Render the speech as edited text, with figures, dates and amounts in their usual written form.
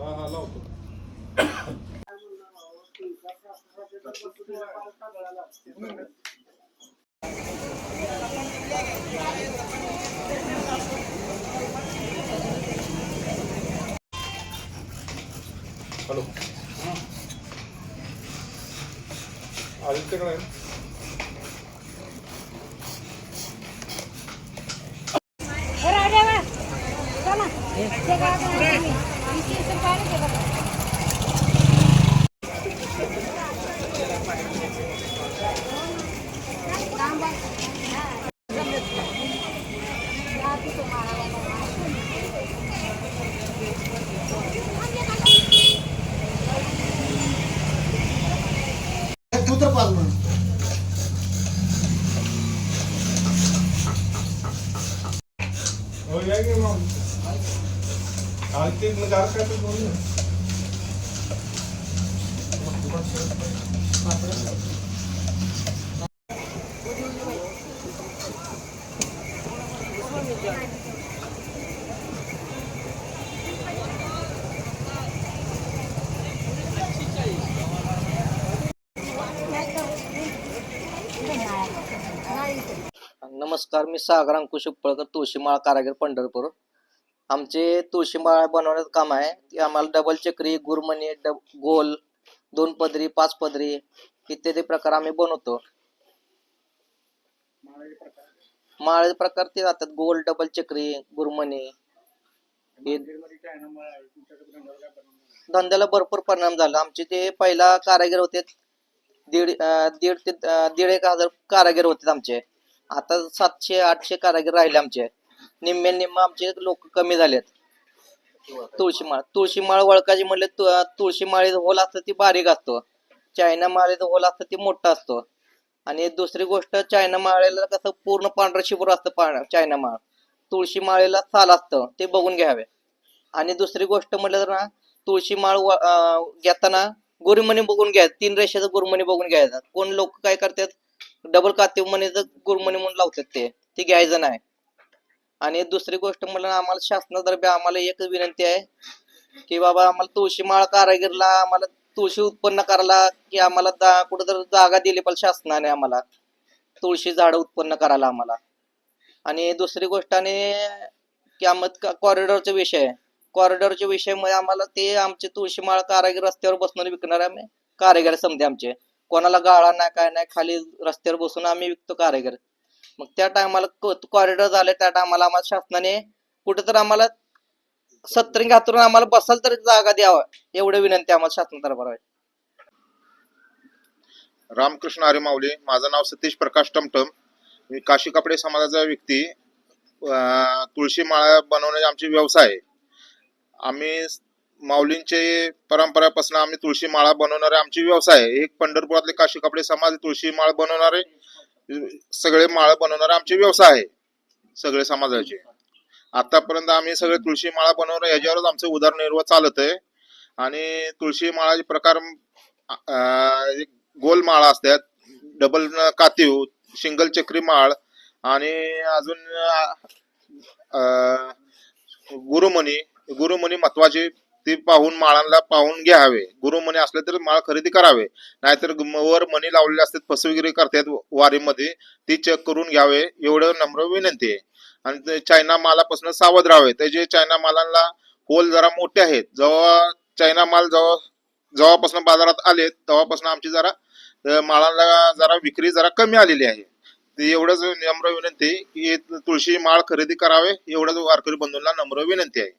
हा हा लावतो. हॅलो आदित्यकडे हो या की मग आदित्य मग काय तर बोल ना. नमस्कार, मी सागर अंकुश उपळकर, तुळशीमाळ कारागीर, पंढरपूर. आमचे तुळशीमाळ बनवण्याचं काम आहे. ते आम्हाला डबल चक्री, गुरमणी, गोल, 2 पदरी, 5 पदरी इत्यादी प्रकार आम्ही बनवतो. माळेचे प्रकार ते जातात गोल, डबल चक्री, गुरमणी. धंद्याला भरपूर परिणाम झाला. आमचे ते पहिला कारागीर होते, दीड ते 1,500 कारागीर होते आमचे. आता 700-800 कारागीर राहिले आमचे. निम्मे आमचे लोक कमी झालेत. तुळशीमाळ वळकाची म्हणले तुळशीमाळीचं होल असतं ती बारीक असतो, चायना माळीचं होल असतं ती मोठा असतो. आणि दुसरी गोष्ट, चायना माळेला कसं पूर्ण पांढरं शिबर असतं चायना माळ, तुळशी माळेला साल असतं, ते बघून घ्यावे. आणि दुसरी गोष्ट म्हटलं तर ना, तुळशी माळ घेताना गुरुमणी बघून घ्यायचं, 3 रेषेचं गुरुमणी बघून घ्यायचं. कोण लोक काय करतात, डबल कातीव मणीचं गुरुमणी म्हणून लावतात, ते घ्यायचं नाही. आणि दुसरी गोष्ट म्हटलं, आम्हाला शासनातर्फे आम्हाला एकच विनंती आहे की बाबा आम्हाला तुळशी माळ कारागीरला आम्हाला तुळशी उत्पन्न करायला की आम्हाला कुठेतरी जागा दिली पाहिजे शासनाने आम्हाला तुळशी झाडं उत्पन्न करायला आम्हाला. आणि दुसरी गोष्ट की आम्हाला कॉरिडॉरचा विषय आहे. कॉरिडॉरच्या विषयामुळे आम्हाला ते आमचे तुळशीमाळ कारागीर रस्त्यावर बसून विकणार आम्ही कारागीर समजे आमचे, कोणाला गाळा नाही काय नाही, खाली रस्त्यावर बसून आम्ही विकतो कारागीर. मग त्या टायमाला कॉरिडॉर झाले, त्या टायमाला आम्हाला शासनाने कुठेतरी आम्हाला सत्तरिंग हातरून आम्हाला बसाल तरी जागा द्यावा, एवढी विनंती आम्हाला शासनातर्फे आहे. रामकृष्ण हरी माऊली. माझं नाव सतीश प्रकाश टमटम. मी काशी कपडे समाजाचा व्यक्ती. तुळशी माळा बनवण्याचे आमचे व्यवसाय आहे. आम्ही माऊलींचे परंपरापासून आम्ही तुळशी माळा बनवणारे आमचे व्यवसाय आहे. एक पंढरपुरातले काशी कपडे समाज तुळशी माळ बनवणारे, सगळे माळ बनवणारे आमचे व्यवसाय आहे, सगळे समाजाचे. आतापर्यंत आम्ही सगळे तुळशी माळा बनवणार, याच्यावरच आमचं उदरनिर्वाह चालत आहे. आणि तुळशी माळाचे प्रकार गोल माळा असतात, डबल कातीव, सिंगल चक्री माळ, आणि अजून गुरुमणी महत्वाचे. ते पाहून माळांना पाहून घ्यावे. गुरुमणी असले तर माळ खरेदी करावे, नाहीतर वर मणी लावलेले असतात, फसवेगिरी करतात वारीमध्ये, ती चेक करून घ्यावे, एवढं नम्र विनंती आहे. आणि चायना मालापासून सावध राहावे. त्याचे चायना मालांना होल जरा मोठे आहेत. जेव्हा चायना माल जेव्हापासून बाजारात आले तेव्हापासून आमची जरा माळांना जरा विक्री जरा कमी आलेली आहे. ते एवढंच नम्र विनंती की तुळशी माळ खरेदी करावे, एवढंच वारकरी बंधूंना नम्र विनंती आहे.